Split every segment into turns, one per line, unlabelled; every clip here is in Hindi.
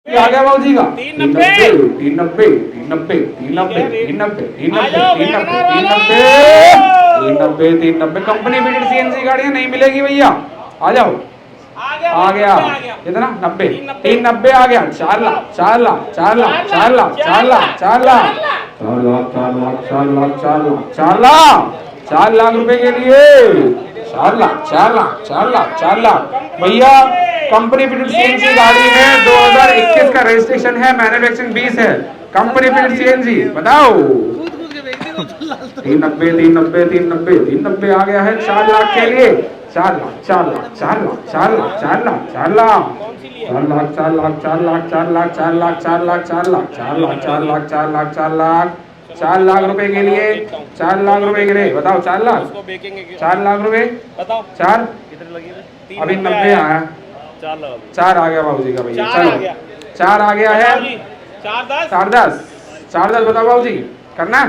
आ गया बाबू जी का
390
390 390 390 390 390 कंपनी फिटेड सीएनजी गाड़ियां नहीं मिलेगी भैया। आ जाओ। आ गया कितना 90 390 आ गया 4 लाख 4 लाख 4 लाख 4 लाख 4 लाख 4 लाख 4 लाख 4 लाख 4 लाख 4 लाख 4 लाख 4 लाख रुपए के लिए 4 लाख 4 लाख 4 लाख 4 लाख भैया। कंपनी फिटेड सीएनजी गाड़ी है 2021 का रजिस्ट्रेशन है, मैन्युफैक्चरिंग 20 है। कंपनी फिटेड सीएनजी बताओ 390 390 390 390 आ गया है 4 लाख के लिए 4 लाख 4 लाख 4 लाख 4 लाख 4 लाख 4 लाख 4 लाख 4 लाख 4 लाख 4 लाख 4 लाख 4 लाख 4 लाख 4 लाख 4 लाख 4 लाख 4 लाख 4 लाख रुपए के लिए 4 लाख रुपए के लिए बताओ 4 लाख 4 लाख रुपए बताओ 4 अभी 90 आया 4 आ गया बाबूजी का भैया। चलो 4 आ गया है 4 10 बताओ बाबूजी करना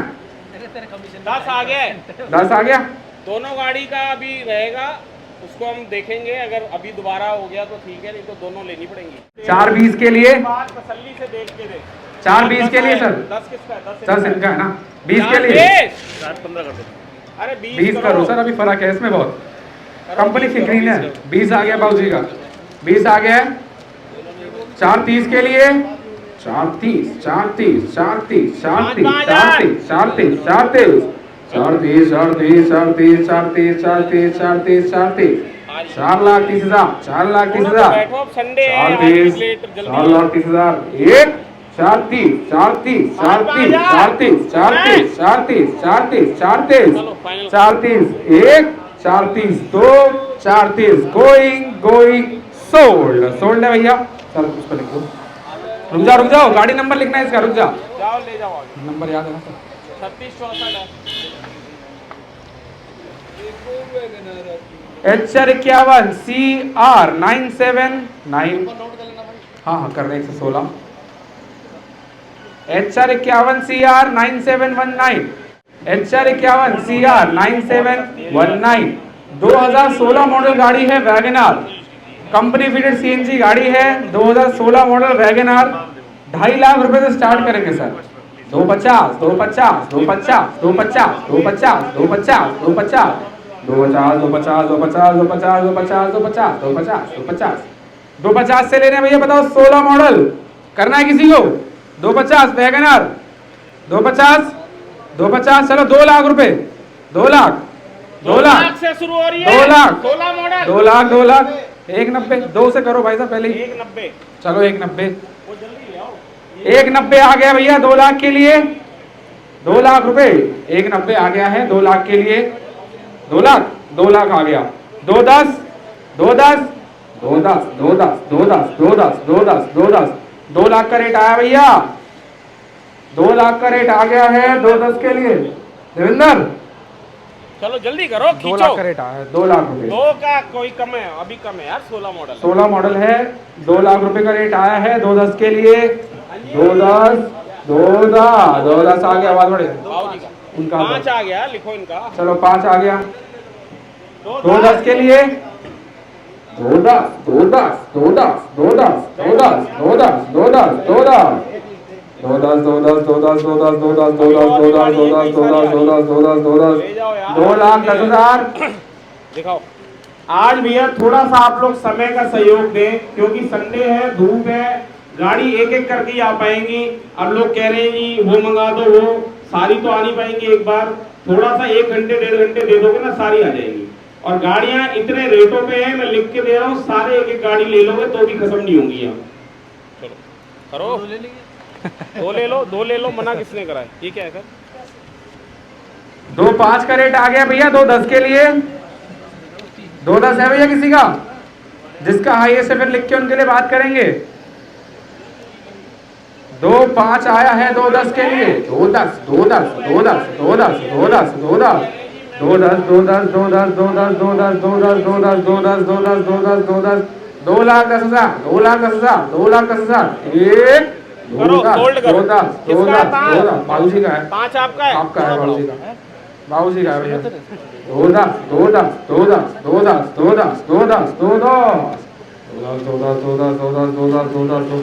10 आ गया
10 आ गया।
दोनों गाड़ी का अभी रहेगा, उसको हम देखेंगे। अगर अभी दोबारा हो गया तो ठीक है, नहीं तो दोनों लेनी पड़ेंगी।
4-20 के लिए
तसल्ली से देख के दे।
4-20 के लिए सर
10 किसका है?
10 इनका है ना 20 के लिए
15 कर दो। अरे
20 करो सर, अभी फर्क है इसमें बहुत। कंपनी की ग्रीन है 20 आ गया बाबूजी का 20 आ गया है 4-30 के लिए 4-30 4-30 4-30 4-30 4-30 4-30 4-30 4-30 4-30 4-30 4-30 4-30 4-30 4-30 4 लाख 30 हजार 4 लाख 30 हजार 4-30 4 लाख 30 हजार 1 4-30 4-30 4-30 4-30 4-30 4-30 4-30 4-30 4-30 1 4-30 2 4-30 गोइंग सोल्ड है भैया। सर उसको लिख दो। रुक जाओ गाड़ी नंबर लिखना है इसका। रुक जाओ
ले जाओ
नंबर याद है ना सर 3664 CR 979 हाँ कर रहे 116 HR51 CR 9719 HR51 CR 9719 2016 model गाड़ी है वैगनआर। कंपनी फिटेड सीएनजी गाड़ी है 2016 मॉडल वैगनआर। 2.5 लाख रुपए से स्टार्ट करेंगे सर 250 250 250 250 250 250 250 250 250 250 250 250 250 250 से लेने भैया। बताओ 16 मॉडल करना है किसी को 250 वैगनआर 250 चलो 2 लाख रुपए 2 लाख 2 लाख
से शुरू हो रही है
2 लाख
16 मॉडल
2 लाख 190 2 से करो भाई साहब पहले
190
चलो 190 190 आ गया भैया 2 लाख के लिए 2 लाख रुपए 190 आ गया है 2 लाख के लिए 2 लाख आ गया 210 210 210 210 210 210 210 210 2 लाख का रेट आया भैया 2 लाख का रेट आ गया है 210 के लिए देवेंद्र।
चलो जल्दी करो
2 लाख का रेट आया है 2 लाख रुपए
2 का कोई कम है अभी कम है यार
16 मॉडल है 2 लाख रुपए का रेट आया है 210 के लिए 210 आ गया आवाज बढ़े
इनका 5 आ गया लिखो इनका
चलो 5 आ गया 210 के लिए 210 210 210 210 210 210 210 210 2 लाख 10 हजार
दिखाओ।
आज भैया थोड़ा सा आप लोग समय का सहयोग दें क्योंकि संडे है धूप है गाड़ी एक एक करके आ पाएंगी। अब लोग कह रहे हैं जी वो मंगा दो वो सारी तो आ नहीं पाएंगी एक बार थोड़ा सा 1 घंटे 1.5 घंटे दे दोगे ना सारी आ जाएंगी। और गाड़ियां इतने रेटों पे हैं मैं लिख के दे रहा हूँ सारे एक एक गाड़ी ले लोगे तो भी खत्म नहीं होंगी यहाँ।
चलो करो 2 ले लो मना किसने करा है ये क्या है सर
2.5 का रेट आ गया भैया 2.10 के लिए 2.10 है भैया किसी का जिसका हाईएस्ट है फिर लिख के उनके लिए बात करेंगे। 2.5 आया है 2.10 के लिए 2.10 2.10 2.10 2.10 2.10 2.10 2.10 2.10 2.10 2.10 2.10 2.10 2.10 2.10 2.10 2 लाख 10 हजार 2 लाख 10 हजार 2 लाख 10 हजार 1
करो होल्ड करो
2.10 बाबूजी का है
5 आपका है
बाबूजी का बाबूजी का है भैया 2.10 2.10 2.10 2.10 2.10 2.10 2.10 2.10 2.10 2.10 2.10 2.10 2.10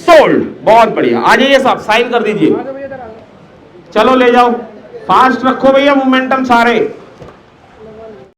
सोल्ड। बहुत बढ़िया, आ जाइए साहब, साइन कर दीजिए। चलो ले जाओ, फास्ट रखो भैया मोमेंटम सारे।